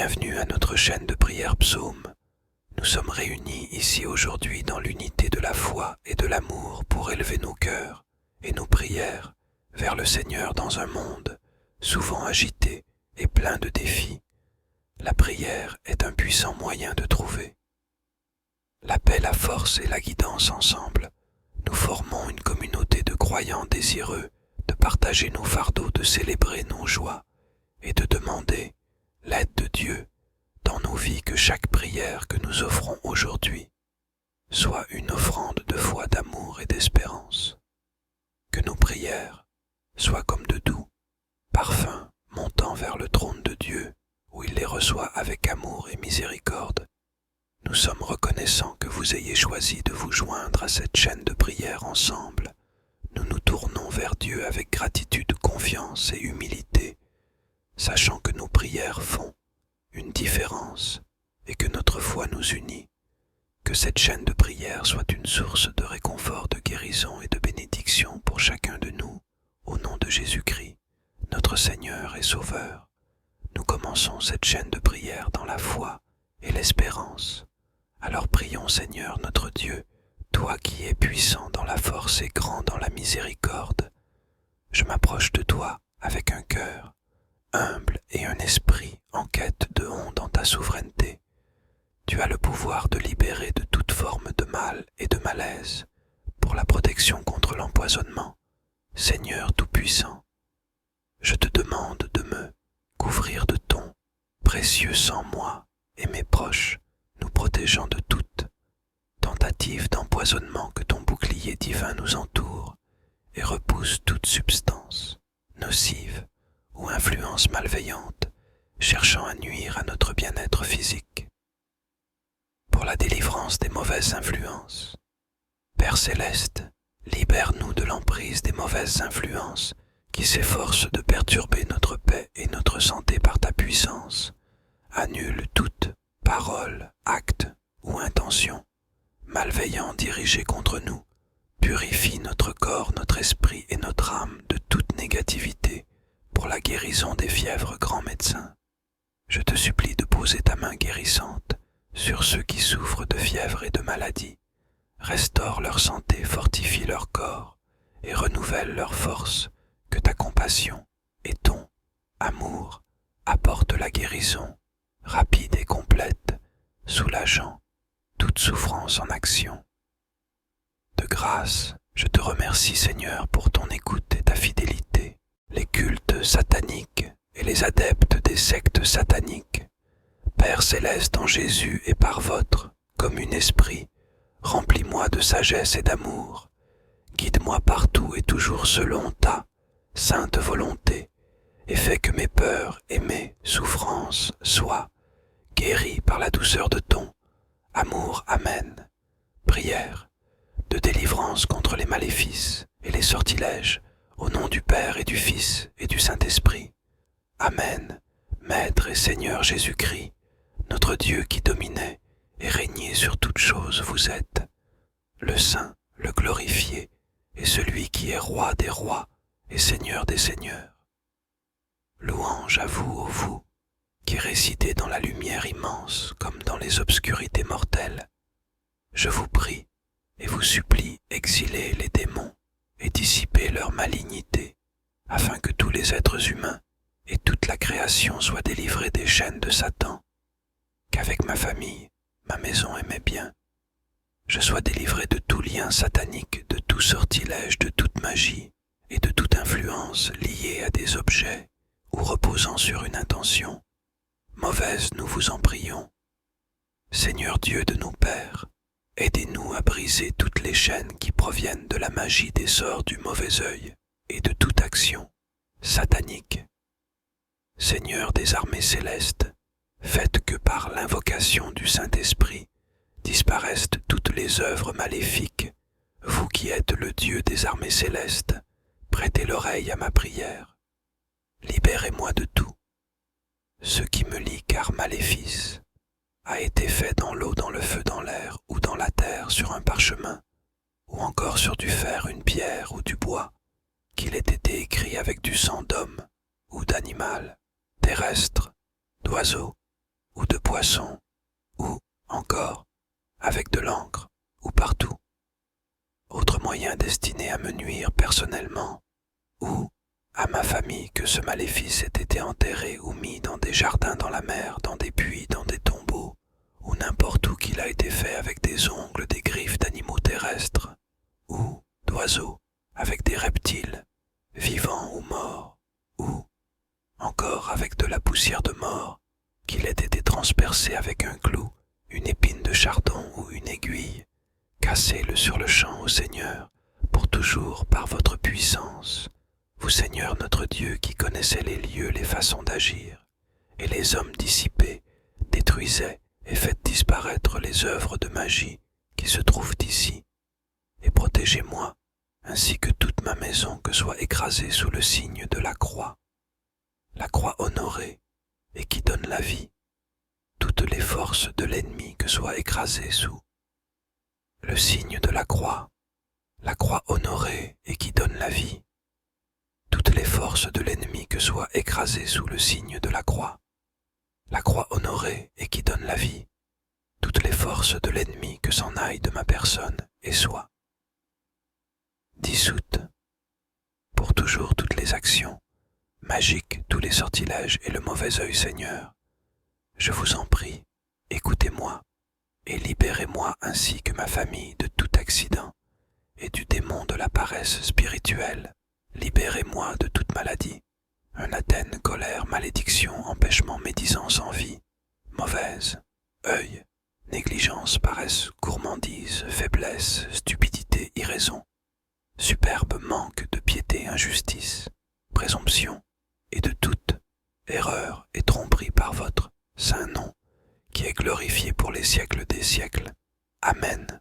Bienvenue à notre chaîne de prière Psaume. Nous sommes réunis ici aujourd'hui dans l'unité de la foi et de l'amour pour élever nos cœurs et nos prières vers le Seigneur dans un monde souvent agité et plein de défis. La prière est un puissant moyen de trouver la paix, la force et la guidance ensemble. Nous formons une communauté de croyants désireux de partager nos fardeaux, de célébrer nos joies et de demander l'aide de Dieu dans nos vies, que chaque prière que nous offrons aujourd'hui soit une offrande de foi, d'amour et d'espérance. Que nos prières soient comme de doux parfums montant vers le trône de Dieu, où il les reçoit avec amour et miséricorde. Nous sommes reconnaissants que vous ayez choisi de vous joindre à cette chaîne de prière ensemble. Nous nous tournons vers Dieu avec gratitude, confiance et humilité, sachant que nos prières font une différence et que notre foi nous unit. Que cette chaîne de prière soit une source de réconfort, de guérison et de bénédiction pour chacun de nous, au nom de Jésus-Christ, notre Seigneur et Sauveur. Nous commençons cette chaîne de prière dans la foi et l'espérance. Alors prions, Seigneur notre Dieu, toi qui es puissant dans la force et grand dans la miséricorde. Je m'approche de toi avec un cœur humble et un esprit en quête de honte dans ta souveraineté. Tu as le pouvoir de libérer de toute forme de mal et de malaise pour la protection contre l'empoisonnement. Seigneur Tout-Puissant, je te demande de me couvrir de ton précieux sang, moi et mes proches, nous protégeant de toute tentative d'empoisonnement, que ton bouclier divin nous entoure et repousse toute substance nocive ou influence malveillante cherchant à nuire à notre bien-être physique. Pour la délivrance des mauvaises influences, Père Céleste, libère-nous de l'emprise des mauvaises influences qui s'efforcent de perturber notre paix et notre santé par ta puissance. Annule toute parole, acte ou intention malveillant dirigé contre nous. Purifie notre corps, notre esprit et notre âme de toute négativité pour la guérison des fièvres, grand médecin. Je te supplie de poser ta main guérissante sur ceux qui souffrent de fièvre et de maladies. Restaure leur santé, fortifie leur corps et renouvelle leur force. Que ta compassion et ton amour apportent la guérison rapide et complète, soulageant toute souffrance en action. De grâce, je te remercie, Seigneur, pour ton écoute et ta fidélité. Les cultes sataniques et les adeptes des sectes sataniques, Père Céleste, en Jésus et par votre commun esprit, remplis-moi de sagesse et d'amour. Guide-moi partout et toujours selon ta sainte volonté, et fais que mes peurs et mes souffrances soient guéries par la douceur de ton amour. Amen. Prière de délivrance contre les maléfices et les sortilèges, au nom du Père et du Fils et du Saint-Esprit. Amen. Maître et Seigneur Jésus-Christ, notre Dieu qui dominait et régnait sur toutes choses, vous êtes le Saint, le glorifié, et celui qui est Roi des rois et Seigneur des seigneurs. Louange à vous, ô vous, qui résidez dans la lumière immense comme dans les obscurités mortelles. Je vous prie et vous supplie, exilez les démons et dissipez leur malignité, afin que tous les êtres humains et toute la création soient délivrés des chaînes de Satan, qu'avec ma famille, ma maison et mes biens, je sois délivré de tout lien satanique, de tout sortilège, de toute magie et de toute influence liée à des objets ou reposant sur une intention mauvaise, nous vous en prions. Seigneur Dieu de nos pères, aidez-nous à briser toutes les chaînes qui proviennent de la magie, des sorts du mauvais œil et de toute action satanique. Seigneur des armées célestes, faites que par l'invocation du Saint-Esprit disparaissent toutes les œuvres maléfiques. Vous qui êtes le Dieu des armées célestes, prêtez l'oreille à ma prière. Libérez-moi de tout ce qui me lie, car maléfice a été fait dans l'eau, dans le feu, dans l'air, ou dans la terre, sur un parchemin, ou encore sur du fer, une pierre ou du bois, qu'il ait été écrit avec du sang d'homme ou d'animal, terrestre, d'oiseau ou de poisson, ou, encore, avec de l'encre, ou partout. Autre moyen destiné à me nuire personnellement, ou à ma famille que ce maléfice ait été enterré ou mis dans des jardins dans la mer, dans des puits, dans des tombeaux, ou n'importe où qu'il a été fait avec des ongles, des griffes d'animaux terrestres, ou d'oiseaux, avec des reptiles, vivants ou morts, ou, encore avec de la poussière de mort, qu'il ait été transpercé avec un clou, une épine de chardon ou une aiguille, cassez-le sur le champ au Seigneur, pour toujours par votre puissance, vous Seigneur notre Dieu qui connaissez les lieux, les façons d'agir, et les hommes dissipés, détruisez et faites disparaître les œuvres de magie qui se trouvent ici, et protégez-moi, ainsi que toute ma maison que soit écrasée sous le signe de la croix honorée et qui donne la vie, toutes les forces de l'ennemi que soit écrasées sous le signe de la croix honorée et qui donne la vie, toutes les forces de l'ennemi que soit écrasées sous le signe de la croix honorée et qui donne la vie, toutes les forces de l'ennemi que s'en aillent de ma personne et soient dissoutes, pour toujours toutes les actions magiques, tous les sortilèges et le mauvais œil, Seigneur. Je vous en prie, écoutez-moi et libérez-moi ainsi que ma famille de tout accident et du démon de la paresse spirituelle. Libérez-moi de toute maladie, anathème, colère, malédiction, empêchement, médisance, envie, mauvaise, œil, négligence, paresse, gourmandise, faiblesse, stupidité, irraison, superbe manque de piété, injustice, présomption, et de toute erreur et tromperie par votre saint nom, qui est glorifié pour les siècles des siècles. Amen.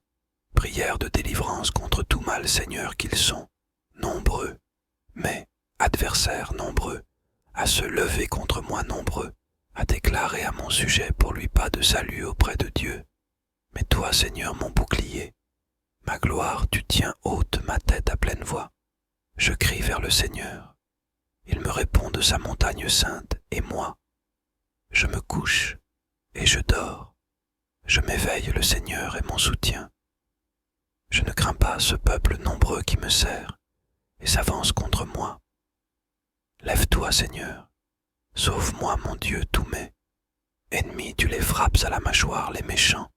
Prière de délivrance contre tout mal, Seigneur, qu'ils sont, nombreux, mais adversaires nombreux, à se lever contre moi nombreux, à déclarer à mon sujet pour lui pas de salut auprès de Dieu. Mais toi, Seigneur, mon bouclier, ma gloire, tu tiens haute ma tête à pleine voix. Je crie vers le Seigneur. Il me répond de sa montagne sainte, et moi, je me couche et je dors. Je m'éveille, le Seigneur est mon soutien. Je ne crains pas ce peuple nombreux qui me sert et s'avance contre moi. Lève-toi, Seigneur. Sauve-moi, mon Dieu, tous mes ennemis, tu les frappes à la mâchoire, les méchants.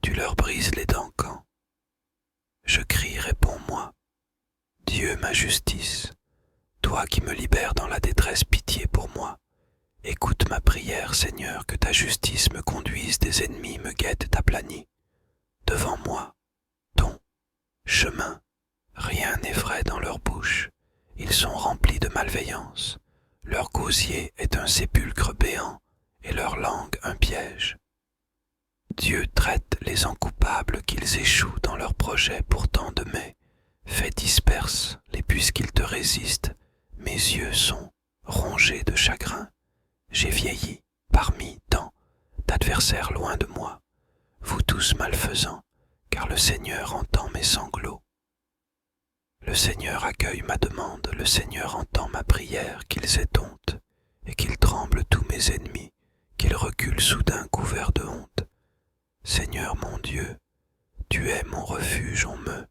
Tu leur brises les dents quand je crie, réponds-moi. Dieu, ma justice, toi qui me libères dans la détresse, pitié pour moi. Écoute ma prière, Seigneur, que ta justice me conduise, des ennemis me guettent aplanis. Devant moi, ton chemin, rien n'est vrai dans leur bouche. Ils sont remplis de malveillance. Leur gosier est un sépulcre béant et leur langue un piège. Dieu traite les incoupables qu'ils échouent dans leurs projets pourtant de mai. Fais disperse les puisqu'ils te résistent. Mes yeux sont rongés de chagrin. J'ai vieilli parmi tant d'adversaires loin de moi. Vous tous malfaisants, car le Seigneur entend mes sanglots. Le Seigneur accueille ma demande, le Seigneur entend ma prière, qu'ils aient honte, et qu'ils tremblent tous mes ennemis, qu'ils reculent soudain couverts de honte. Seigneur mon Dieu, tu es mon refuge, on me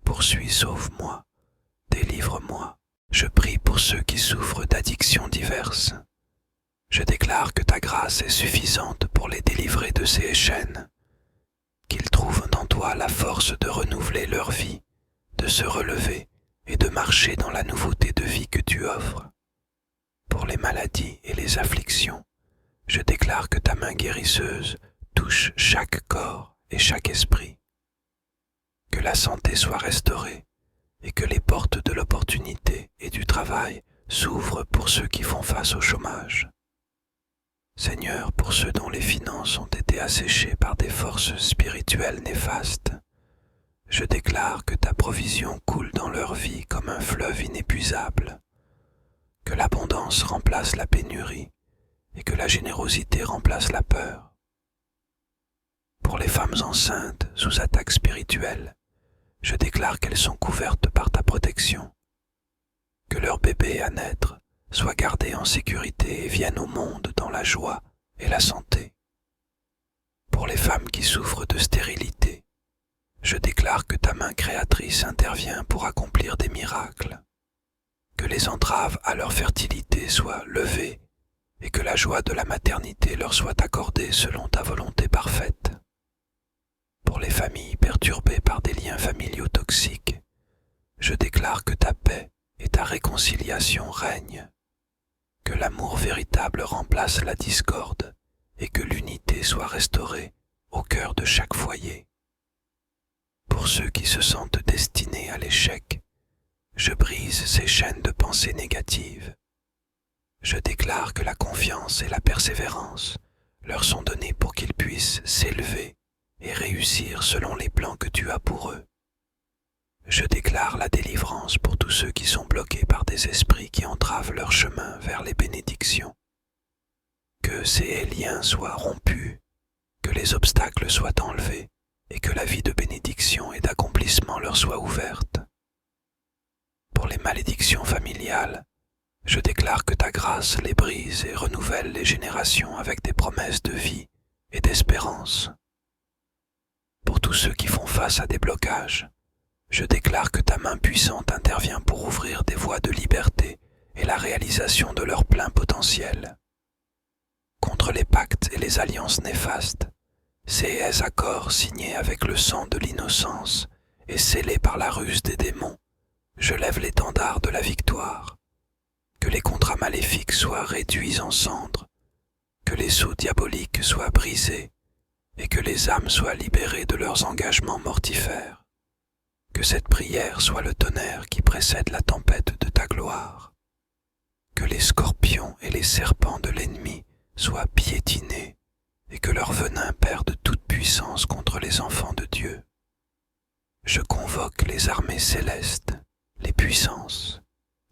poursuit, sauve-moi, délivre-moi. Je prie pour ceux qui souffrent d'addictions diverses. Je déclare que ta grâce est suffisante pour les délivrer de ces chaînes, qu'ils trouvent en toi la force de renouveler leur vie, de se relever et de marcher dans la nouveauté de vie que tu offres. Pour les maladies et les afflictions, je déclare que ta main guérisseuse touche chaque corps et chaque esprit. Que la santé soit restaurée et que les portes de l'opportunité et du travail s'ouvrent pour ceux qui font face au chômage. Seigneur, pour ceux dont les finances ont été asséchées par des forces spirituelles néfastes, je déclare que ta provision coule dans leur vie comme un fleuve inépuisable, que l'abondance remplace la pénurie et que la générosité remplace la peur. Pour les femmes enceintes sous attaque spirituelle, je déclare qu'elles sont couvertes par ta protection, que leur bébé à naître soit gardé en sécurité et vienne au monde dans la joie et la santé. les femmes qui souffrent de stérilité. Je déclare que ta main créatrice intervient pour accomplir des miracles, que les entraves à leur fertilité soient levées et que la joie de la maternité leur soit accordée selon ta volonté parfaite. Pour les familles perturbées par des liens familiaux toxiques, je déclare que ta paix et ta réconciliation règnent, que l'amour véritable remplace la discorde et que l'unité soit restaurée au cœur de chaque foyer. Pour ceux qui se sentent destinés à l'échec, je brise ces chaînes de pensées négatives. Je déclare que la confiance et la persévérance leur sont données pour qu'ils puissent s'élever et réussir selon les plans que tu as pour eux. Je déclare la délivrance pour tous ceux qui sont bloqués par des esprits qui entravent leur chemin vers les bénédictions. Que ces liens soient rompus, que les obstacles soient enlevés et que la vie de bénédiction et d'accomplissement leur soit ouverte. Pour les malédictions familiales, je déclare que ta grâce les brise et renouvelle les générations avec des promesses de vie et d'espérance. Pour tous ceux qui font face à des blocages, je déclare que ta main puissante intervient pour ouvrir des voies de liberté et la réalisation de leur plein potentiel. Contre les pactes et les alliances néfastes, ces accords signés avec le sang de l'innocence et scellés par la ruse des démons, je lève l'étendard de la victoire. Que les contrats maléfiques soient réduits en cendres, que les sceaux diaboliques soient brisés et que les âmes soient libérées de leurs engagements mortifères. Que cette prière soit le tonnerre qui précède la tempête de ta gloire. Que les scorpions et les serpents de l'ennemi soient piétinés et que leur venin perde toute puissance contre les enfants de Dieu. Je convoque les armées célestes, les puissances,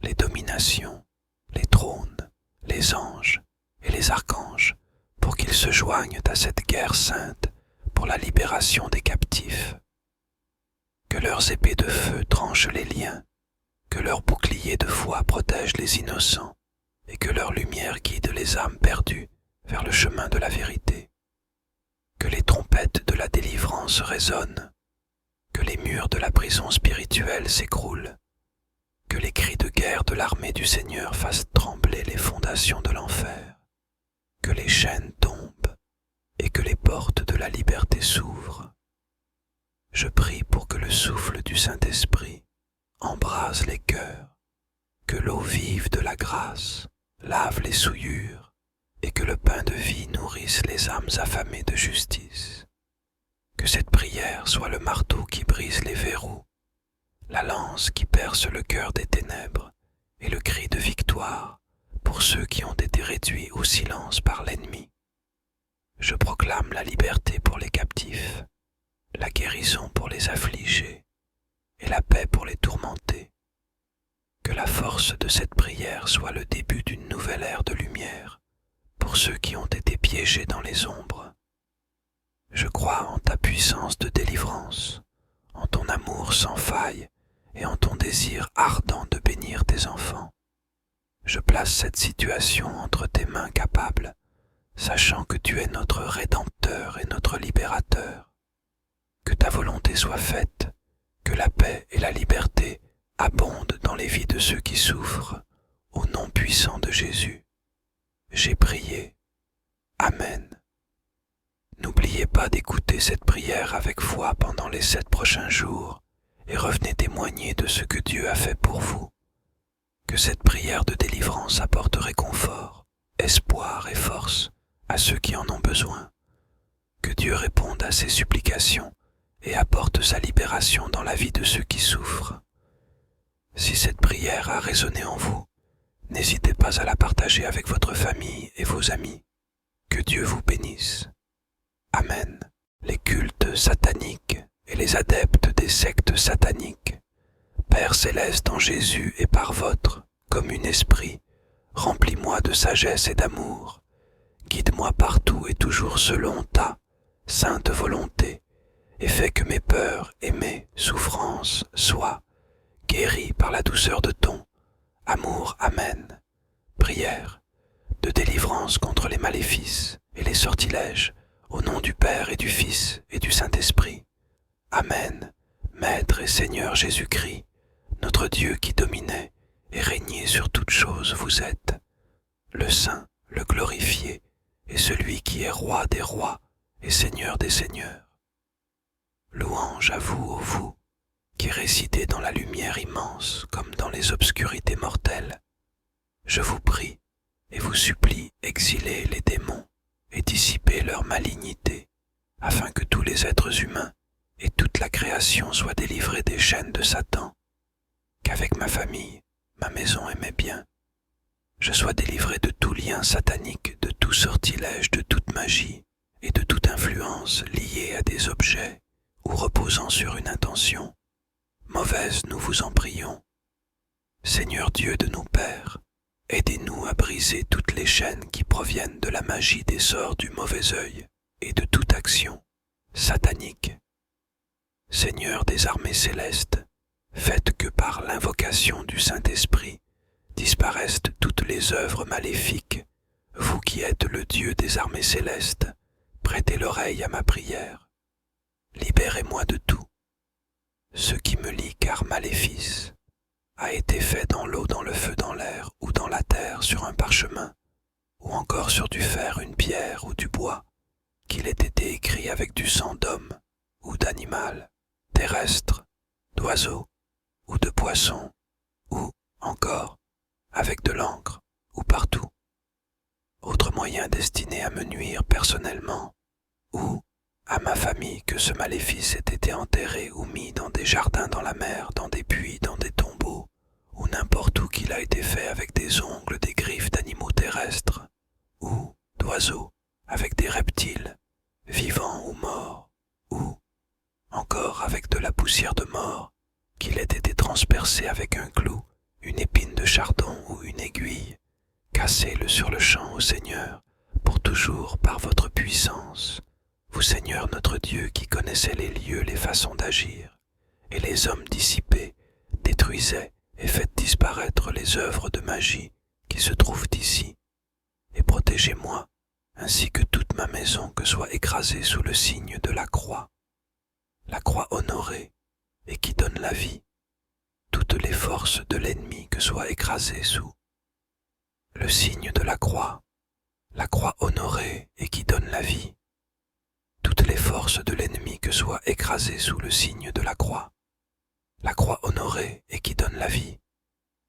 les dominations, les trônes, les anges et les archanges pour qu'ils se joignent à cette guerre sainte pour la libération des captifs. Que leurs épées de feu tranchent les liens, que leurs boucliers de foi protègent les innocents et que leur lumière guide les âmes perdues vers le chemin de la vérité. Que les trompettes de la délivrance résonnent, que les murs de la prison spirituelle s'écroulent, que les cris de guerre de l'armée du Seigneur fassent trembler les fondations de l'enfer, que les chaînes tombent et que les portes de la liberté s'ouvrent. Je prie pour que le souffle du Saint-Esprit embrase les cœurs, que l'eau vive de la grâce lave les souillures et que le pain de vie nourrisse les âmes affamées de justice. Que cette prière soit le marteau qui brise les verrous, la lance qui perce le cœur des ténèbres et le cri de victoire pour ceux qui ont été réduits au silence par l'ennemi. Je proclame la liberté pour les captifs, la guérison pour les affligés et la paix pour les tourmentés. Que la force de cette prière soit le début d'une nouvelle ère de lumière pour ceux qui ont été piégés dans les ombres. Je crois en ta puissance de délivrance, en ton amour sans faille et en ton désir ardent de bénir tes enfants. Je place cette situation entre tes mains capables, sachant que tu es notre Rédempteur et notre Libérateur. Que ta volonté soit faite, que la paix et la liberté abondent dans les vies de ceux qui souffrent, au nom puissant de Jésus. J'ai prié. Amen. N'oubliez pas d'écouter cette prière avec foi pendant les 7 prochains jours et revenez témoigner de ce que Dieu a fait pour vous. Que cette prière de délivrance apporte réconfort, espoir et force à ceux qui en ont besoin. Que Dieu réponde à ces supplications et apporte sa libération dans la vie de ceux qui souffrent. Si cette prière a résonné en vous, n'hésitez pas à la partager avec votre famille et vos amis. Que Dieu vous bénisse. Amen. Les cultes sataniques et les adeptes des sectes sataniques, Père céleste en Jésus et par votre commun esprit, remplis-moi de sagesse et d'amour. Guide-moi partout et toujours selon ta sainte volonté, et fais que mes peurs et mes souffrances soient guéries par la douceur de ton amour. Amen. Prière de délivrance contre les maléfices et les sortilèges au nom du Père et du Fils et du Saint-Esprit. Amen. Maître et Seigneur Jésus-Christ, notre Dieu qui dominait et régnait sur toutes choses, vous êtes le Saint, le glorifié, et celui qui est Roi des rois et Seigneur des seigneurs. Louange à vous, ô vous, qui résidez dans la lumière immense comme dans les obscurités mortelles. Je vous prie et vous supplie, exilez les démons et dissipez leur malignité, afin que tous les êtres humains et toute la création soient délivrés des chaînes de Satan, qu'avec ma famille, ma maison et mes biens, je sois délivré de tout lien satanique, de tout sortilège, de toute magie et de toute influence liée à des objets ou reposant sur une intention mauvaise, nous vous en prions. Seigneur Dieu de nos pères, aidez-nous à briser toutes les chaînes qui proviennent de la magie des sorts du mauvais œil et de toute action satanique. Seigneur des armées célestes, faites que par l'invocation du Saint-Esprit disparaissent toutes les œuvres maléfiques. Vous qui êtes le Dieu des armées célestes, prêtez l'oreille à ma prière. Libérez-moi de tout. Ce qui me lie car maléfice a été fait dans l'eau, dans le feu, dans l'air ou dans la terre sur un parchemin, ou encore sur du fer, une pierre ou du bois, qu'il ait été écrit avec du sang d'homme ou d'animal, terrestre, d'oiseau ou de poisson, ou encore avec de l'encre ou partout. Autre moyen destiné à me nuire personnellement, ou à ma famille que ce maléfice ait été enterré ou mis dans des jardins dans la mer, dans des puits, dans des tombeaux, ou n'importe où qu'il a été fait avec des ongles, des griffes d'animaux terrestres, ou d'oiseaux, avec des reptiles, vivants ou morts, ou encore avec de la poussière de mort, qu'il ait été transpercé avec un clou, une épine de chardon ou une aiguille. Cassez-le sur le champ, ô Seigneur, pour toujours par votre puissance. Vous, Seigneur notre Dieu, qui connaissez les lieux, les façons d'agir, et les hommes dissipés, détruisez et faites disparaître les œuvres de magie qui se trouvent ici, et protégez-moi, ainsi que toute ma maison que soit écrasée sous le signe de la croix honorée et qui donne la vie, toutes les forces de l'ennemi que soient écrasées sous le signe de la croix honorée et qui donne la vie, toutes les forces de l'ennemi que soient écrasées sous le signe de la croix honorée et qui donne la vie,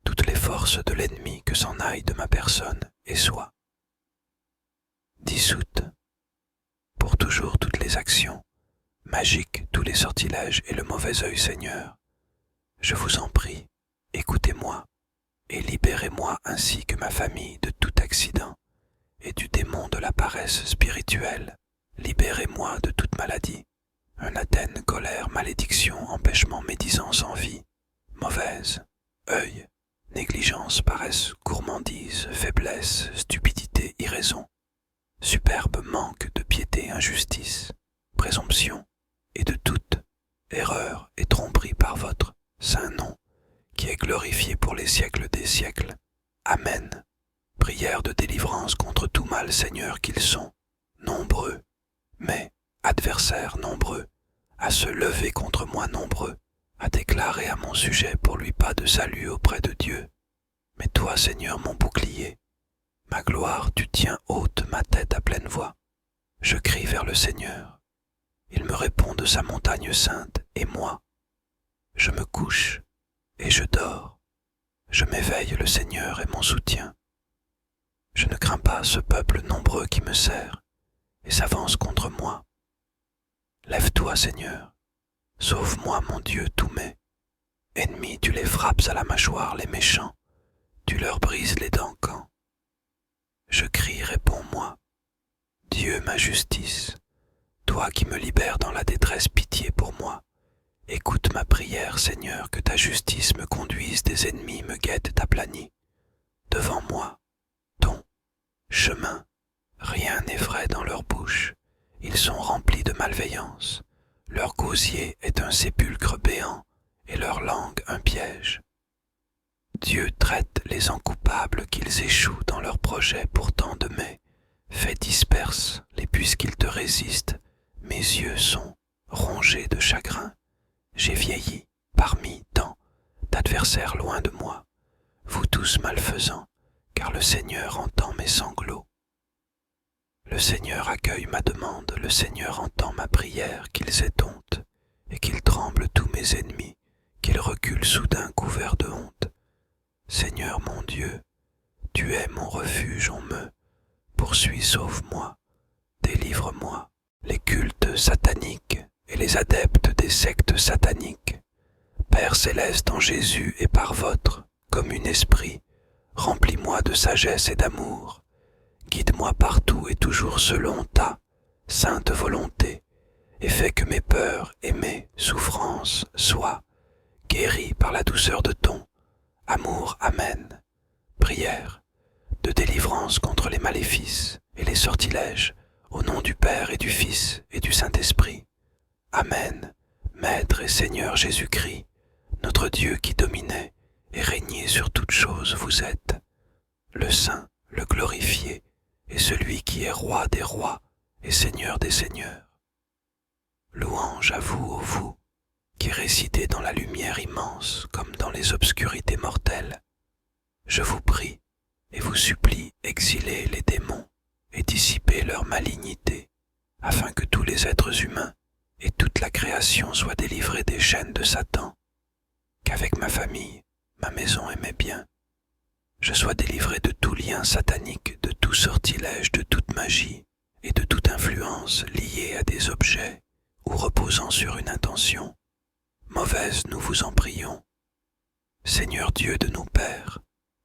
toutes les forces de l'ennemi que s'en aillent de ma personne et soient dissoutes, pour toujours toutes les actions magiques, tous les sortilèges et le mauvais œil, Seigneur. Je vous en prie, écoutez-moi et libérez-moi ainsi que ma famille de tout accident et du démon de la paresse spirituelle. Libérez-moi de toute maladie, anathème, colère, malédiction, empêchement, médisance, envie, mauvaise, œil, négligence, paresse, gourmandise, faiblesse, stupidité, irraison, superbe manque de piété, injustice, présomption, et de toute erreur et tromperie par votre saint nom, qui est glorifié pour les siècles des siècles. Amen. Prière de délivrance contre tout mal, Seigneur, qu'ils sont, nombreux, mais adversaires nombreux, à se lever contre moi nombreux, à déclarer à mon sujet pour lui pas de salut auprès de Dieu. Mais toi, Seigneur, mon bouclier, ma gloire, tu tiens haute ma tête à pleine voix. Je crie vers le Seigneur. Il me répond de sa montagne sainte, et moi, je me couche et je dors. Je m'éveille, le Seigneur est mon soutien. Je ne crains pas ce peuple nombreux qui me sert et s'avance contre moi. Lève-toi, Seigneur, sauve-moi, mon Dieu, tous mes ennemis, tu les frappes à la mâchoire, les méchants, tu leur brises les dents quand je crie, réponds-moi. Dieu, ma justice, toi qui me libères dans la détresse, pitié pour moi. Écoute ma prière, Seigneur, que ta justice me conduise, des ennemis me guettent aplanis. Devant moi, ton chemin, rien n'est vrai dans leur bouche, ils sont remplis de malveillance. Leur gosier est un sépulcre béant, et leur langue un piège. Dieu traite les incoupables qu'ils échouent dans leurs projets pourtant de mai. Fais disperse les puisqu'ils te résiste, mes yeux sont rongés de chagrin. J'ai vieilli parmi tant d'adversaires loin de moi, vous tous malfaisants, car le Seigneur entend mes sanglots. Le Seigneur accueille ma demande, le Seigneur entend ma prière, qu'ils aient honte, et qu'ils tremblent tous mes ennemis, qu'ils reculent soudain couverts de honte. Seigneur mon Dieu, tu es mon refuge, on me poursuit, sauve-moi, délivre-moi. Les cultes sataniques et les adeptes des sectes sataniques, Père céleste, en Jésus et par votre commun esprit, remplis-moi de sagesse et d'amour, guide-moi partout et toujours selon ta sainte volonté, et fais que mes peurs et mes souffrances soient guéries par la douceur de ton amour. Amen. Prière de délivrance contre les maléfices et les sortilèges, au nom du Père et du Fils et du Saint-Esprit. Amen. Maître et Seigneur Jésus-Christ, notre Dieu qui dominait et régnait sur toutes choses, vous êtes le Saint, le glorifié, et celui qui est Roi des rois et Seigneur des seigneurs. Louange à vous, ô vous, qui résidez dans la lumière immense comme dans les obscurités mortelles. Je vous prie et vous supplie, exilez les démons et dissipez leur malignité, afin que tous les êtres humains et toute la création soient délivrés des chaînes de Satan, qu'avec ma famille, ma maison et mes biens, je sois délivré de tout lien satanique, de tout sortilège, de toute magie et de toute influence liée à des objets ou reposant sur une intention mauvaise, nous vous en prions. Seigneur Dieu de nos pères,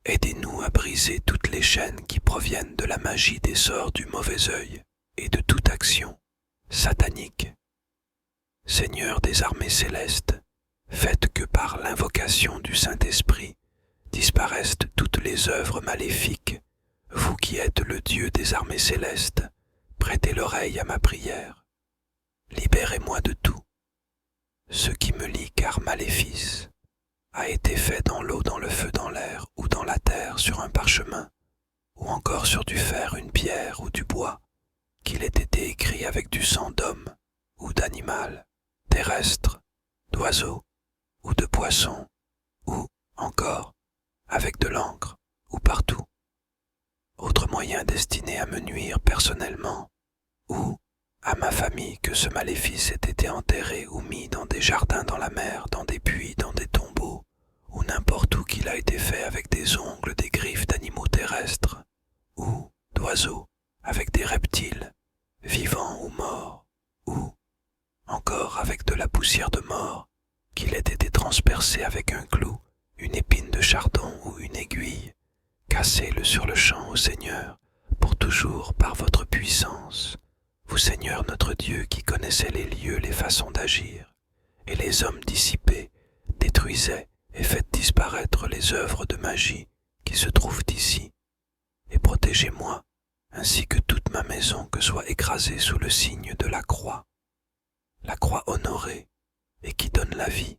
aidez-nous à briser toutes les chaînes qui proviennent de la magie des sorts du mauvais œil et de toute action satanique. Seigneur des armées célestes, faites que par l'invocation du Saint-Esprit disparaissent toutes les œuvres maléfiques. Vous qui êtes le Dieu des armées célestes, prêtez l'oreille à ma prière. Libérez-moi de tout. Ce qui me lie, car maléfice a été fait dans l'eau, dans le feu, dans l'air, ou dans la terre, sur un parchemin, ou encore sur du fer, une pierre, ou du bois, qu'il ait été écrit avec du sang d'homme, ou d'animal, terrestre, d'oiseau, ou de poisson, ou, encore, avec de l'encre, ou partout. Autre moyen destiné à me nuire personnellement, ou à ma famille, que ce maléfice ait été enterré ou mis dans des jardins, dans la mer, dans des puits, dans des tombeaux, ou n'importe où qu'il a été fait avec des ongles, des griffes d'animaux terrestres, ou d'oiseaux, avec des reptiles, vivants ou morts, ou encore avec de la poussière de mort, qu'il ait été transpercé avec un clou, une épine de chardon ou une aiguille. Cassez-le sur le champ, ô Seigneur, pour toujours par votre puissance. Vous, Seigneur notre Dieu, qui connaissez les lieux, les façons d'agir, et les hommes dissipés, détruisez et faites disparaître les œuvres de magie qui se trouvent ici, et protégez-moi, ainsi que toute ma maison, que soit écrasée sous le signe de la croix honorée, et qui donne la vie,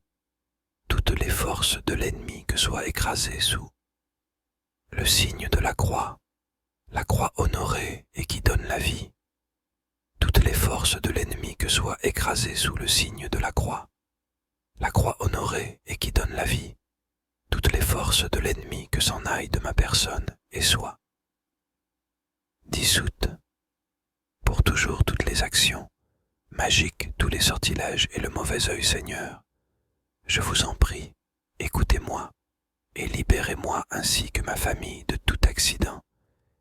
toutes les forces de l'ennemi que soient écrasées sous le signe de la croix honorée et qui donne la vie, toutes les forces de l'ennemi que soient écrasées sous le signe de la croix honorée et qui donne la vie, toutes les forces de l'ennemi que s'en aillent de ma personne et soient dissoutes pour toujours toutes les actions magiques, tous les sortilèges et le mauvais œil, Seigneur. Je vous en prie, écoutez-moi et libérez-moi ainsi que ma famille de tout accident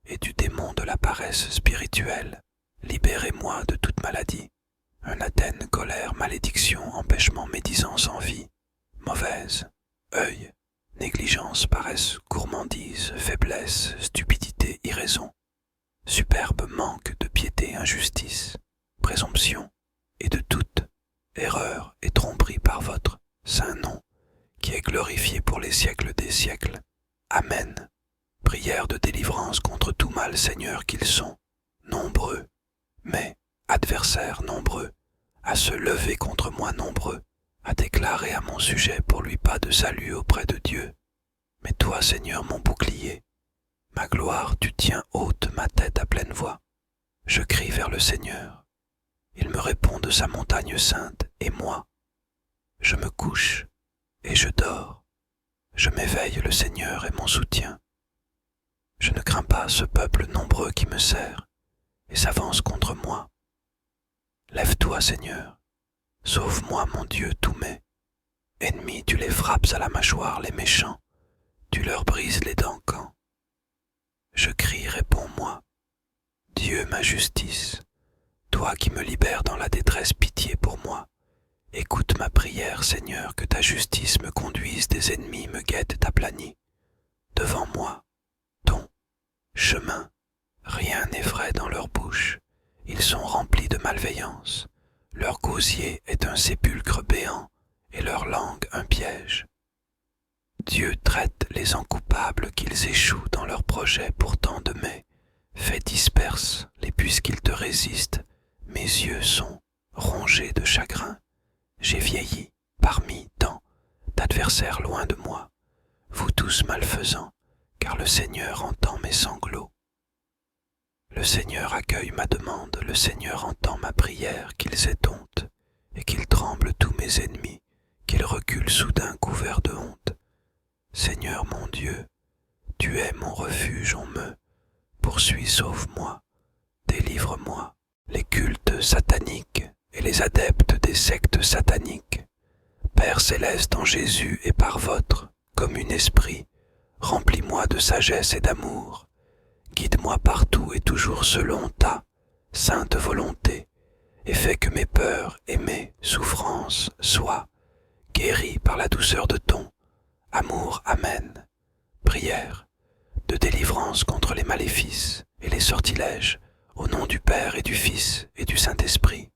et du démon de la paresse spirituelle. Libérez-moi de toute maladie, anathème, colère, malédiction, empêchement, médisance, envie, mauvaise, œil, négligence, paresse, gourmandise, faiblesse, stupidité, irraison, superbe manque de piété, injustice, présomption, et de toute erreur et tromperie par votre saint nom, qui est glorifié pour les siècles des siècles. Amen. Prière de délivrance contre tout mal, Seigneur, qu'ils sont nombreux, mais adversaires nombreux, à se lever contre moi nombreux, à déclarer à mon sujet pour lui pas de salut auprès de Dieu. Mais toi, Seigneur, mon bouclier, ma gloire, tu tiens haute ma tête à pleine voix. Je crie vers le Seigneur, il me répond de sa montagne sainte, et moi, je me couche et je dors. Je m'éveille, le Seigneur est mon soutien. Je ne crains pas ce peuple nombreux qui me serre et s'avance contre moi. Lève-toi, Seigneur, sauve-moi, mon Dieu, tous mes ennemis, tu les frappes à la mâchoire, les méchants, tu leur brises les dents quand je crie, réponds-moi. Dieu, ma justice, toi qui me libères dans la détresse, pitié pour moi. Écoute ma prière, Seigneur, que ta justice me conduise, des ennemis me guettent aplanis. Devant moi, ton chemin, rien n'est vrai dans leur bouche, ils sont remplis de malveillance. Leur gosier est un sépulcre béant, et leur langue un piège. Dieu traite les coupables qu'ils échouent dans leurs projets, pourtant de mes faits disperse les puisqu'ils te résistent. Mes yeux sont rongés de chagrin. J'ai vieilli parmi tant d'adversaires loin de moi, vous tous malfaisants, car le Seigneur entend mes sanglots. Le Seigneur accueille ma demande, le Seigneur entend ma prière, qu'ils aient honte, et qu'ils tremblent tous mes ennemis, qu'ils reculent soudain couverts de honte. Seigneur mon Dieu, tu es mon refuge, on me poursuit, sauve-moi, délivre-moi. Les cultes sataniques et les adeptes des sectes sataniques, Père céleste, en Jésus et par votre commun esprit, remplis-moi de sagesse et d'amour, guide-moi partout et toujours selon ta sainte volonté, et fais que mes peurs et mes souffrances soient guéries par la douceur de ton amour. Amen. Prière de délivrance contre les maléfices et les sortilèges, au nom du Père et du Fils et du Saint-Esprit.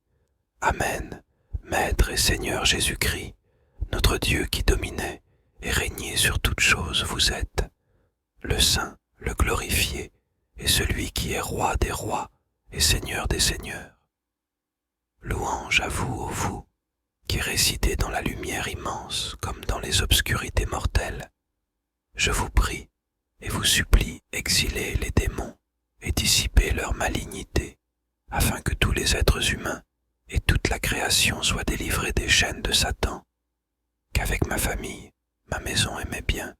Amen. Maître et Seigneur Jésus-Christ, notre Dieu qui dominait et régnait sur toutes choses, vous êtes le Saint, le glorifié, et celui qui est Roi des rois et Seigneur des seigneurs. Louange à vous, ô vous, qui résidez dans la lumière immense comme dans les obscurités mortelles. Je vous prie et vous supplie, exilez les démons et dissipez leur malignité, afin que tous les êtres humains et toute la création soient délivrés des chaînes de Satan, qu'avec ma famille, ma maison et mes biens,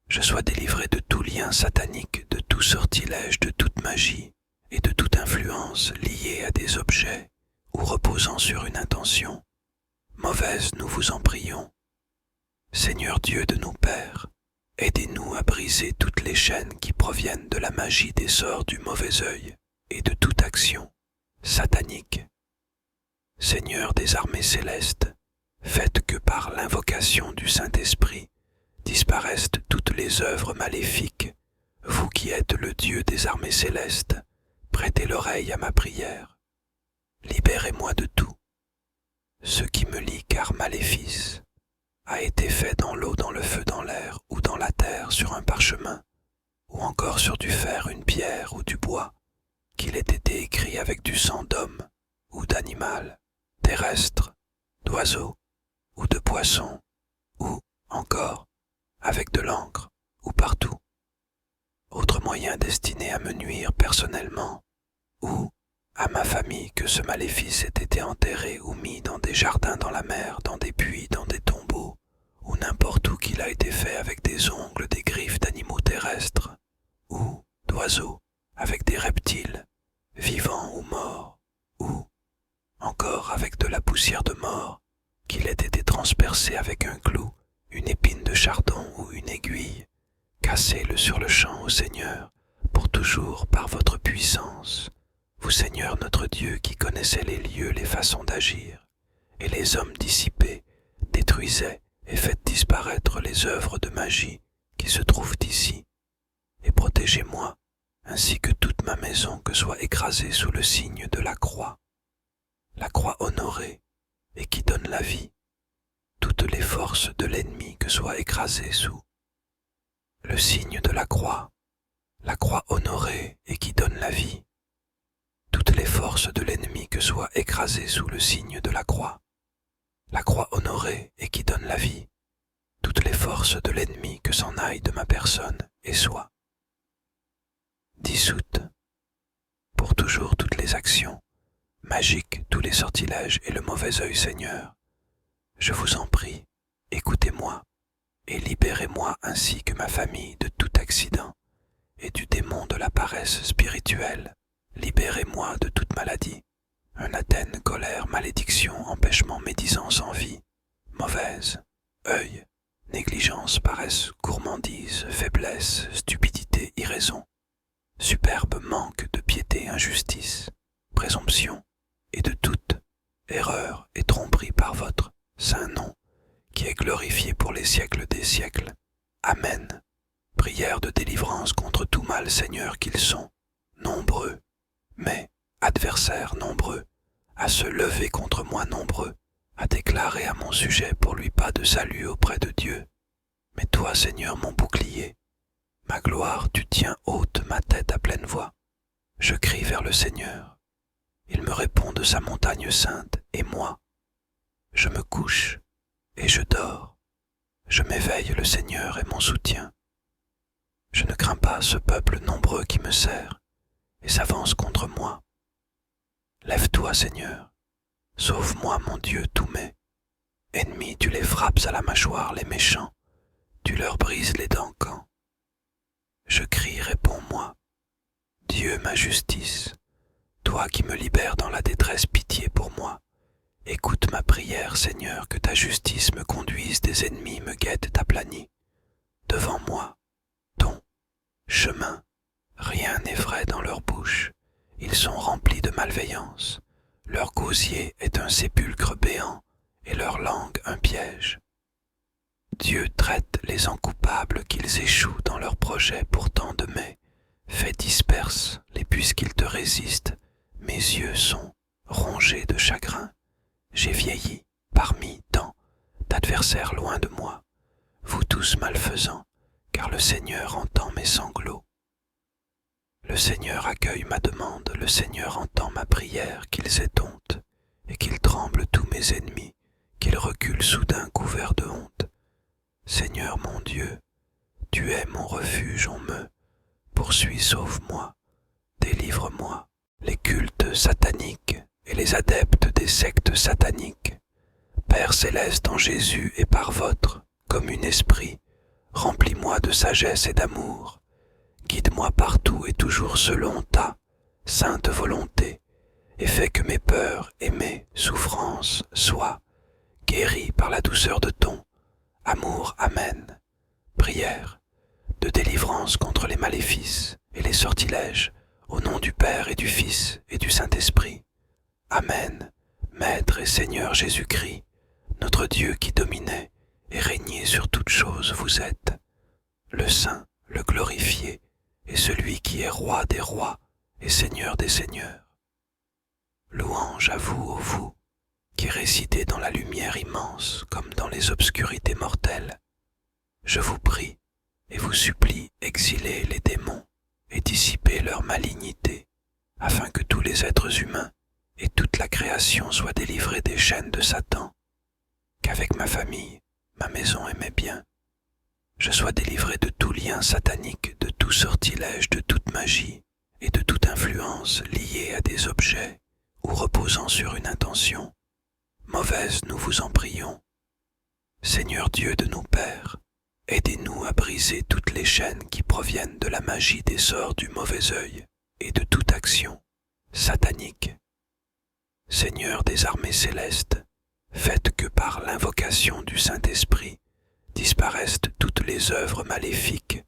je sois délivré de tout lien satanique, de tout sortilège, de toute magie et de toute influence liée à des objets ou reposant sur une intention mauvaise, nous vous en prions. Seigneur Dieu de nos pères, aidez-nous à briser toutes les chaînes qui proviennent de la magie des sorts du mauvais œil et de toute action satanique. Seigneur des armées célestes, faites que par l'invocation du Saint-Esprit disparaissent toutes les œuvres maléfiques. Vous qui êtes le Dieu des armées célestes, prêtez l'oreille à ma prière. Libérez-moi de tout ce qui me lie, car maléfice a été fait dans l'eau, dans le feu, dans l'air, ou dans la terre, sur un parchemin, ou encore sur du fer, une pierre, ou du bois, qu'il ait été écrit avec du sang d'homme, ou d'animal, terrestre, d'oiseau, ou de poisson, ou, encore, avec de l'encre, ou partout. Autre moyen destiné à me nuire personnellement, ou à ma famille, que ce maléfice ait été enterré ou mis dans des jardins, dans la mer, dans des puits, dans des tombeaux, ou n'importe où qu'il a été fait avec des ongles, des griffes d'animaux terrestres, ou d'oiseaux, avec des reptiles, vivants ou morts, ou encore avec de la poussière de mort, qu'il ait été transpercé avec un clou, une épine de chardon ou une aiguille. Cassez-le sur le champ, ô Seigneur, pour toujours par votre puissance. Vous, Seigneur notre Dieu, qui connaissez les lieux, les façons d'agir, et les hommes dissipés, détruisez et faites disparaître les œuvres de magie qui se trouvent ici, et protégez-moi, ainsi que toute ma maison, que soit écrasée sous le signe de la croix honorée, et qui donne la vie, toutes les forces de l'ennemi, que soient écrasées sous le signe de la croix honorée, et qui donne la vie, toutes les forces de l'ennemi, que soient écrasées sous le signe de la croix honorée, et qui donne la vie, toutes les forces de l'ennemi, que s'en aillent de ma personne, et soient dissoutes pour toujours toutes les actions magiques tous les sortilèges et le mauvais œil, Seigneur. Je vous en prie, écoutez-moi et libérez-moi ainsi que ma famille de tout accident et du démon de la paresse spirituelle. Libérez-moi de toute maladie, anathène, colère, malédiction, empêchement, médisance, envie, mauvaise, œil, négligence, paresse, gourmandise, faiblesse, stupidité, irraison, superbe manque de piété, injustice, présomption, et de toute erreur et tromperie par votre saint nom, qui est glorifié pour les siècles des siècles. Amen. Prière de délivrance contre tout mal, Seigneur, qu'ils sont, nombreux, mais adversaires nombreux, à se lever contre moi nombreux, à déclarer à mon sujet pour lui pas de salut auprès de Dieu. Mais toi, Seigneur, mon bouclier, ma gloire, tu tiens haute ma tête à pleine voix. Je crie vers le Seigneur. Il me répond de sa montagne sainte, et moi, je me couche et je dors. Je m'éveille, le Seigneur est mon soutien. Je ne crains pas ce peuple nombreux qui me sert et s'avance contre moi. Lève-toi, Seigneur. Sauve-moi, mon Dieu, tous mes ennemis, tu les frappes à la mâchoire, les méchants. Tu leur brises les dents quand je crie, réponds-moi. Dieu, ma justice, toi qui me libères dans la détresse, pitié pour moi. Écoute ma prière, Seigneur, que ta justice me conduise, des ennemis me guettent aplanis. Devant moi, ton chemin, rien n'est vrai dans leur bouche. Ils sont remplis de malveillance. Leur gosier est un sépulcre béant et leur langue un piège. Dieu traite les encoupables qu'ils échouent dans leurs projets pourtant de mai. Fais disperse les puisqu'ils te résistent. Mes yeux sont rongés de chagrin. J'ai vieilli parmi tant d'adversaires loin de moi. Vous tous malfaisants, car le Seigneur entend mes sanglots. Le Seigneur accueille ma demande, le Seigneur entend ma prière, qu'ils aient honte, et qu'ils tremblent tous mes ennemis, qu'ils reculent soudain couverts de honte. Seigneur mon Dieu, tu es mon refuge, on me poursuit, sauve-moi, délivre-moi. Les cultes sataniques et les adeptes des sectes sataniques, Père céleste en Jésus et par votre commun esprit, remplis-moi de sagesse et d'amour, guide-moi partout et toujours selon ta sainte volonté, et fais que mes peurs et mes souffrances soient guéries par la douceur de ton amour. Amen. Prière de délivrance contre les maléfices et les sortilèges, au nom du Père et du Fils et du Saint-Esprit. Amen. Maître et Seigneur Jésus-Christ, notre Dieu qui dominait et régnait sur toutes choses, vous êtes le Saint, le glorifié, et celui qui est Roi des rois et Seigneur des seigneurs. Louange à vous, ô vous, qui résidez dans la lumière immense comme dans les obscurités mortelles. Je vous prie et vous supplie, exilez les démons et dissipez leur malignité, afin que tous les êtres humains et toute la création soient délivrés des chaînes de Satan, qu'avec ma famille, ma maison et mes biens, je sois délivré de tout lien satanique, de tout sortilège, de toute magie et de toute influence liée à des objets ou reposant sur une intention mauvaise, nous vous en prions. Seigneur Dieu de nos pères, aidez-nous à briser toutes les chaînes qui proviennent de la magie des sorts du mauvais œil et de toute action satanique. Seigneur des armées célestes, faites que par l'invocation du Saint-Esprit disparaissent toutes les œuvres maléfiques.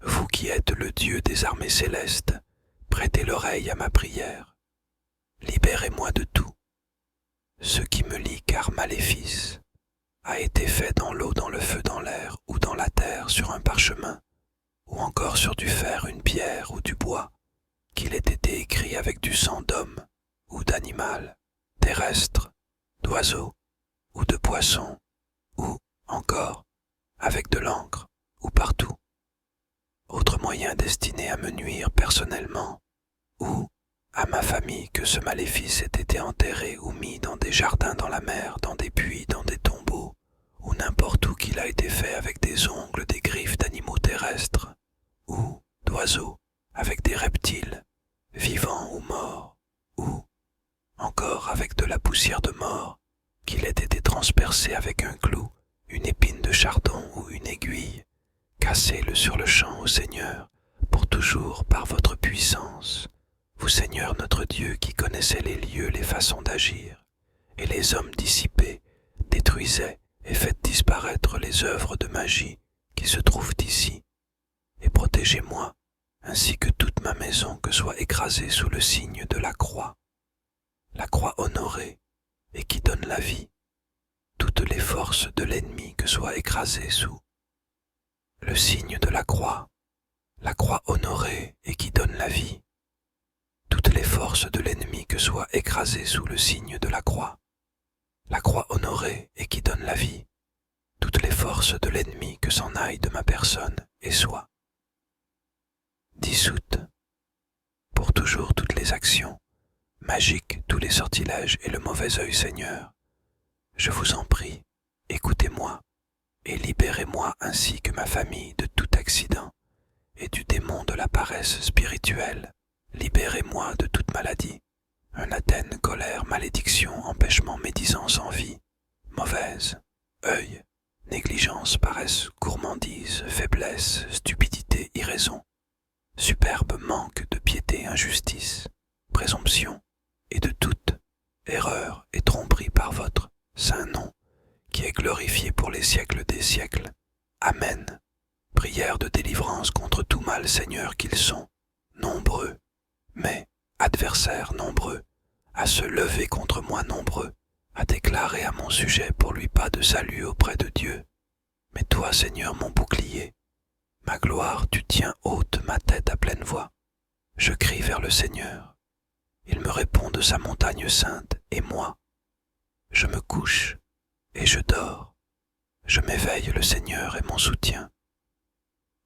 Vous qui êtes le Dieu des armées célestes, prêtez l'oreille à ma prière. Libérez-moi de tout. Ce qui me lie, car maléfice a été fait dans l'eau, dans le feu, dans l'air, ou dans la terre, sur un parchemin, ou encore sur du fer, une pierre, ou du bois, qu'il ait été écrit avec du sang d'homme, ou d'animal, terrestre, d'oiseau, ou de poisson, ou, encore, avec de l'encre, ou partout. Autre moyen destiné à me nuire personnellement, ou à ma famille, que ce maléfice ait été enterré ou mis dans des jardins, dans la mer, dans des puits, dans des tombeaux, ou n'importe où qu'il a été fait avec des ongles, des griffes d'animaux terrestres, ou d'oiseaux, avec des reptiles, vivants ou morts, ou encore avec de la poussière de mort, qu'il ait été transpercé avec un clou, une épine de chardon ou une aiguille. Cassez-le sur le champ au Seigneur, pour toujours par votre puissance. Vous, Seigneur notre Dieu, qui connaissez les lieux, les façons d'agir, et les hommes dissipés, détruisez et faites disparaître les œuvres de magie qui se trouvent ici, et protégez-moi, ainsi que toute ma maison que soit écrasée sous le signe de la croix honorée et qui donne la vie, toutes les forces de l'ennemi que soient écrasées sous le signe de la croix honorée et qui donne la vie, toutes les forces de l'ennemi que soient écrasées sous le signe de la croix honorée et qui donne la vie, toutes les forces de l'ennemi que s'en aillent de ma personne et soient dissoutes pour toujours toutes les actions magiques, tous les sortilèges et le mauvais œil, Seigneur. Je vous en prie, écoutez-moi et libérez-moi ainsi que ma famille de tout accident et du démon de la paresse spirituelle. Libérez-moi de toute maladie, anathème, colère, malédiction, empêchement, médisance, envie, mauvaise, œil, négligence, paresse, gourmandise, faiblesse, stupidité, irraison, superbe manque de piété, injustice, présomption, et de toute erreur et tromperie par votre saint nom, qui est glorifié pour les siècles des siècles. Amen. Prière de délivrance contre tout mal, Seigneur, qu'ils sont nombreux, mais adversaires nombreux, à se lever contre moi nombreux, à déclarer à mon sujet pour lui pas de salut auprès de Dieu. Mais toi, Seigneur, mon bouclier, ma gloire, tu tiens haute ma tête à pleine voix. Je crie vers le Seigneur. Il me répond de sa montagne sainte, et moi, je me couche et je dors. Je m'éveille, le Seigneur est mon soutien.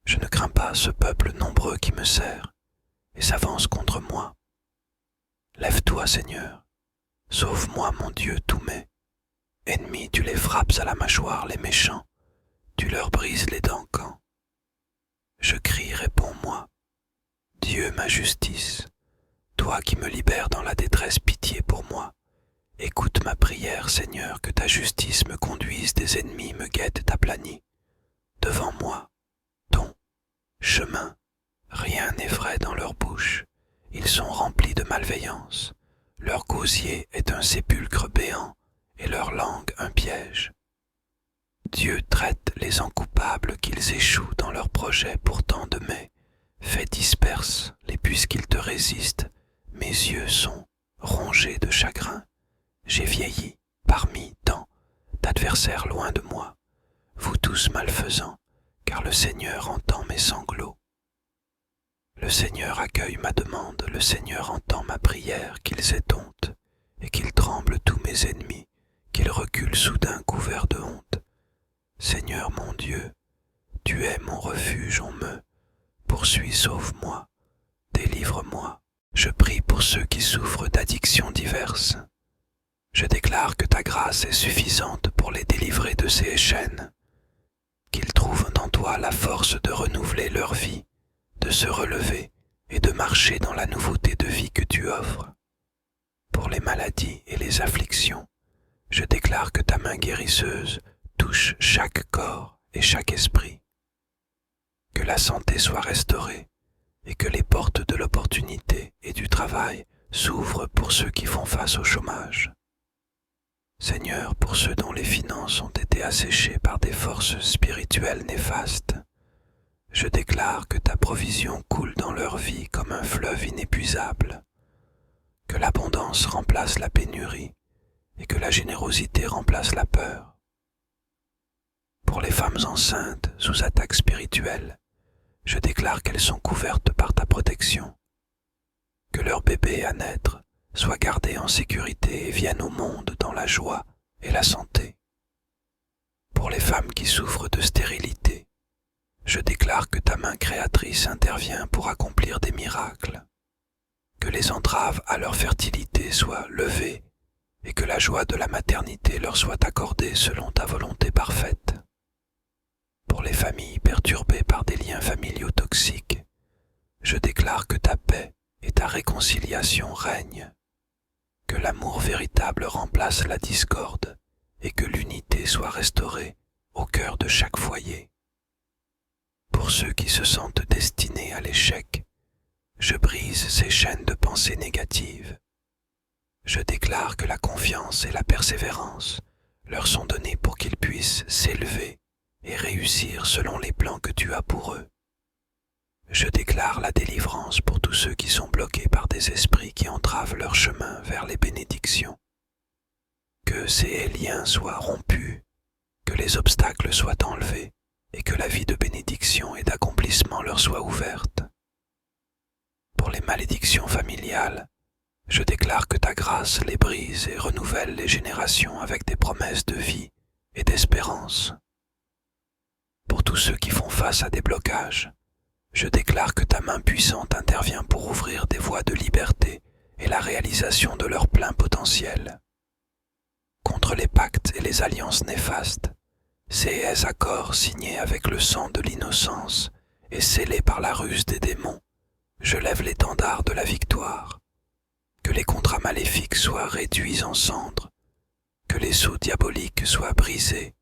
Je ne crains pas ce peuple nombreux qui me serre et s'avance contre moi. Lève-toi, Seigneur. Sauve-moi, mon Dieu, tous mes ennemis, tu les frappes à la mâchoire, les méchants. Tu leur brises les dents quand je crie, réponds-moi. Dieu, ma justice, toi qui me libères dans la détresse, pitié pour moi. Écoute ma prière, Seigneur, que ta justice me conduise, des ennemis me guettent aplanis. Devant moi, ton chemin, rien n'est vrai dans leur bouche. Ils sont remplis de malveillance. Leur gosier est un sépulcre béant et leur langue un piège. Dieu traite les incoupables qu'ils échouent dans leurs projets pourtant de mai. Fais disperse les puisqu'ils te résistent. Mes yeux sont rongés de chagrin. J'ai vieilli parmi tant d'adversaires loin de moi. Vous tous malfaisants, car le Seigneur entend mes sanglots. Le Seigneur accueille ma demande, le Seigneur entend ma prière, qu'ils aient honte, et qu'ils tremblent tous mes ennemis, qu'ils reculent soudain couverts de honte. Seigneur mon Dieu, tu es mon refuge, on me poursuit, sauve-moi, délivre-moi. Je prie pour ceux qui souffrent d'addictions diverses. Je déclare que ta grâce est suffisante pour les délivrer de ces chaînes, qu'ils trouvent en toi la force de renouveler leur vie, de se relever et de marcher dans la nouveauté de vie que tu offres. Pour les maladies et les afflictions, je déclare que ta main guérisseuse touche chaque corps et chaque esprit. Que la santé soit restaurée et que les portes de l'opportunité et du travail s'ouvrent pour ceux qui font face au chômage. Seigneur, pour ceux dont les finances ont été asséchées par des forces spirituelles néfastes, je déclare que ta provision coule dans leur vie comme un fleuve inépuisable, que l'abondance remplace la pénurie et que la générosité remplace la peur. Pour les femmes enceintes sous attaque spirituelle, je déclare qu'elles sont couvertes par ta protection, que leur bébé à naître soit gardé en sécurité et vienne au monde dans la joie et la santé. Pour les femmes qui souffrent de stérilité, je déclare que ta main créatrice intervient pour accomplir des miracles, que les entraves à leur fertilité soient levées et que la joie de la maternité leur soit accordée selon ta volonté parfaite. Pour les familles perturbées par des liens familiaux toxiques, je déclare que ta paix et ta réconciliation règnent, que l'amour véritable remplace la discorde et que l'unité soit restaurée au cœur de chaque foyer. Pour ceux qui se sentent destinés à l'échec, je brise ces chaînes de pensées négatives. Je déclare que la confiance et la persévérance leur sont données pour qu'ils puissent s'élever et réussir selon les plans que tu as pour eux. Je déclare la délivrance pour tous ceux qui sont bloqués par des esprits qui entravent leur chemin vers les bénédictions. Que ces liens soient rompus, que les obstacles soient enlevés et que la vie de bénédiction et d'accomplissement leur soit ouverte. Pour les malédictions familiales, je déclare que ta grâce les brise et renouvelle les générations avec des promesses de vie et d'espérance. Pour tous ceux qui font face à des blocages, je déclare que ta main puissante intervient pour ouvrir des voies de liberté et la réalisation de leur plein potentiel. Contre les pactes et les alliances néfastes, ces accords signés avec le sang de l'innocence et scellés par la ruse des démons, je lève l'étendard de la victoire. Que les contrats maléfiques soient réduits en cendres, que les sceaux diaboliques soient brisés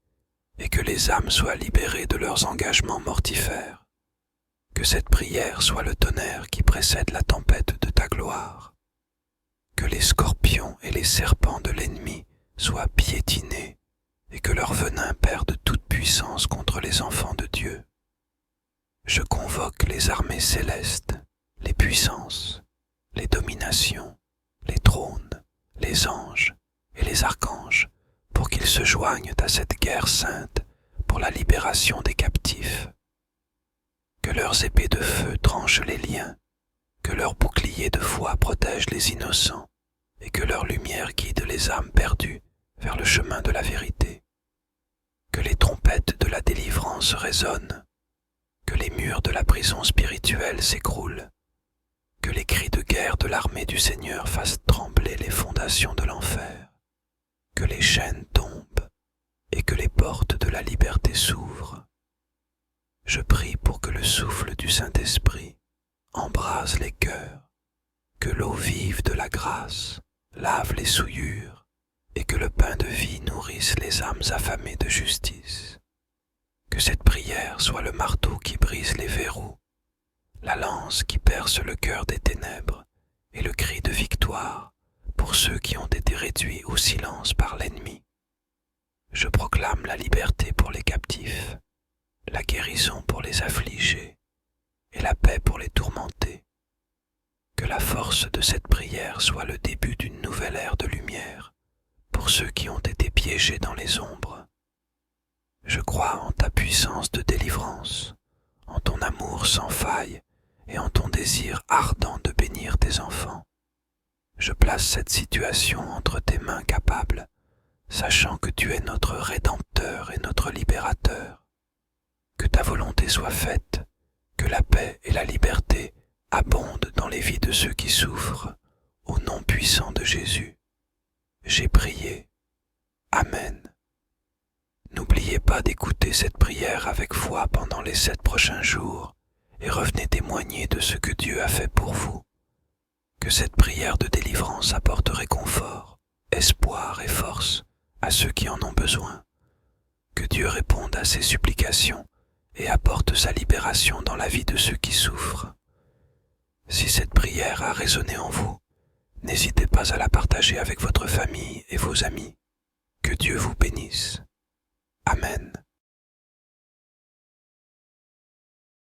et que les âmes soient libérées de leurs engagements mortifères. Que cette prière soit le tonnerre qui précède la tempête de ta gloire. Que les scorpions et les serpents de l'ennemi soient piétinés et que leur venin perde toute puissance contre les enfants de Dieu. Je convoque les armées célestes, les puissances, les dominations, les trônes, les anges et les archanges pour qu'ils se joignent à cette guerre sainte pour la libération des captifs. Que leurs épées de feu tranchent les liens, que leurs boucliers de foi protègent les innocents et que leur lumière guide les âmes perdues vers le chemin de la vérité. Que les trompettes de la délivrance résonnent, que les murs de la prison spirituelle s'écroulent, que les cris de guerre de l'armée du Seigneur fassent trembler les fondations de l'enfer, que les chaînes tombent et que les portes de la liberté s'ouvrent. Je prie pour que le souffle du Saint-Esprit embrase les cœurs, que l'eau vive de la grâce lave les souillures et que le pain de vie nourrisse les âmes affamées de justice. Que cette prière soit le marteau qui brise les verrous, la lance qui perce le cœur des ténèbres et le cri de victoire pour ceux qui ont été réduits au silence par l'ennemi. Je proclame la liberté pour les captifs, la guérison pour les affligés et la paix pour les tourmentés. Que la force de cette prière soit le début d'une nouvelle ère de lumière pour ceux qui ont été piégés dans les ombres. Je crois en ta puissance de délivrance, en ton amour sans faille et en ton désir ardent de bénir tes enfants. Je place cette situation entre tes mains capables, sachant que tu es notre Rédempteur et notre Libérateur. Que ta volonté soit faite, que la paix et la liberté abondent dans les vies de ceux qui souffrent, au nom puissant de Jésus. J'ai prié. Amen. N'oubliez pas d'écouter cette prière avec foi pendant les 7 prochains jours et revenez témoigner de ce que Dieu a fait pour vous. Que cette prière de délivrance apporte réconfort, espoir et force à ceux qui en ont besoin. Que Dieu réponde à ces supplications et apporte sa libération dans la vie de ceux qui souffrent. Si cette prière a résonné en vous, n'hésitez pas à la partager avec votre famille et vos amis. Que Dieu vous bénisse. Amen.